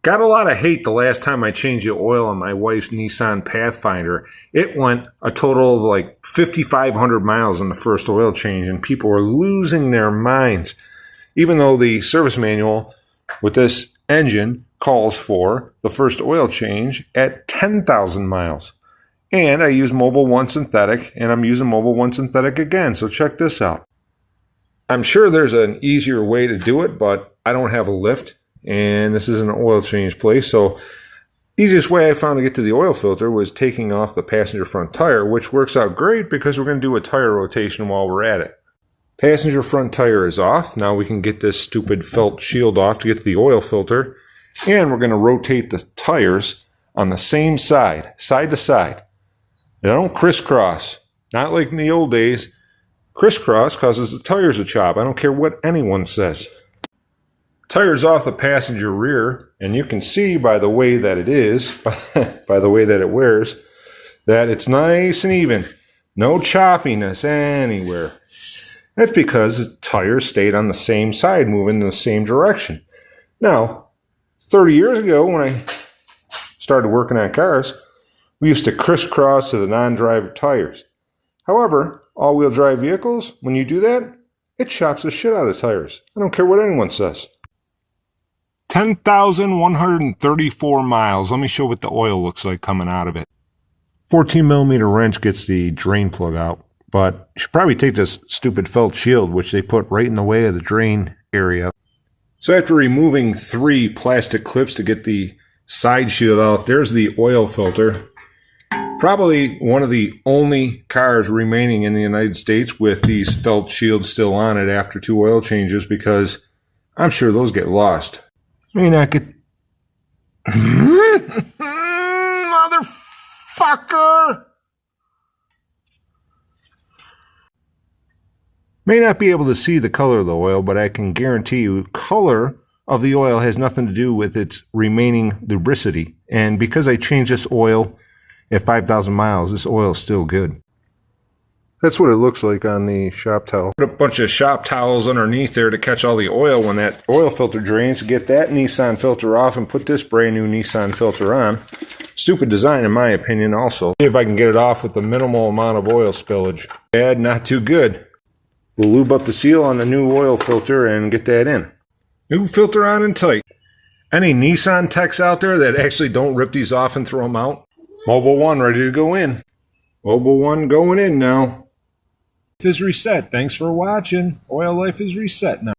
Got a lot of hate the last time I changed the oil on my wife's Nissan Pathfinder. It went a total of like 5,500 miles in the first oil change, and people were losing their minds. Even though the service manual with this engine calls for the first oil change at 10,000 miles. And I use Mobil 1 synthetic, and I'm using Mobil 1 synthetic again, so check this out. I'm sure there's an easier way to do it, but I don't have a lift. And this is an oil change place, so easiest way I found to get to the oil filter was taking off the passenger front tire, which works out great because we're going to do a tire rotation while we're at it. Passenger front tire is off. Now we can get this stupid felt shield off to get to the oil filter, and we're going to rotate the tires on the same side, side to side. They don't crisscross, not like in the old days. Crisscross causes the tires to chop. I don't care what anyone says. Tires off the passenger rear, and you can see by the way that it is, by the way that it wears, that it's nice and even. No choppiness anywhere. That's because the tires stayed on the same side, moving in the same direction. Now, 30 years ago when I started working on cars, we used to crisscross to the non-driver tires. However, all-wheel drive vehicles, when you do that, it chops the shit out of tires. I don't care what anyone says. 10,134 miles. Let me show what the oil looks like coming out of it. 14 millimeter wrench gets the drain plug out, but you should probably take this stupid felt shield, which they put right in the way of the drain area. So after removing 3 plastic clips to get the side shield out, there's the oil filter. Probably one of the only cars remaining in the United States with these felt shields still on it after 2 oil changes, because I'm sure those get lost. May not get... Motherfucker! May not be able to see the color of the oil, but I can guarantee you color of the oil has nothing to do with its remaining lubricity. And because I changed this oil at 5,000 miles, this oil is still good. That's what it looks like on the shop towel. Put a bunch of shop towels underneath there to catch all the oil when that oil filter drains, to get that Nissan filter off and put this brand new Nissan filter on. Stupid design in my opinion also. See if I can get it off with the minimal amount of oil spillage. Bad, not too good. We'll lube up the seal on the new oil filter and get that in. New filter on and tight. Any Nissan techs out there that actually don't rip these off and throw them out? Mobil 1 ready to go in. Mobil 1 going in now. Life is reset. Thanks for watching. Oil life is reset now.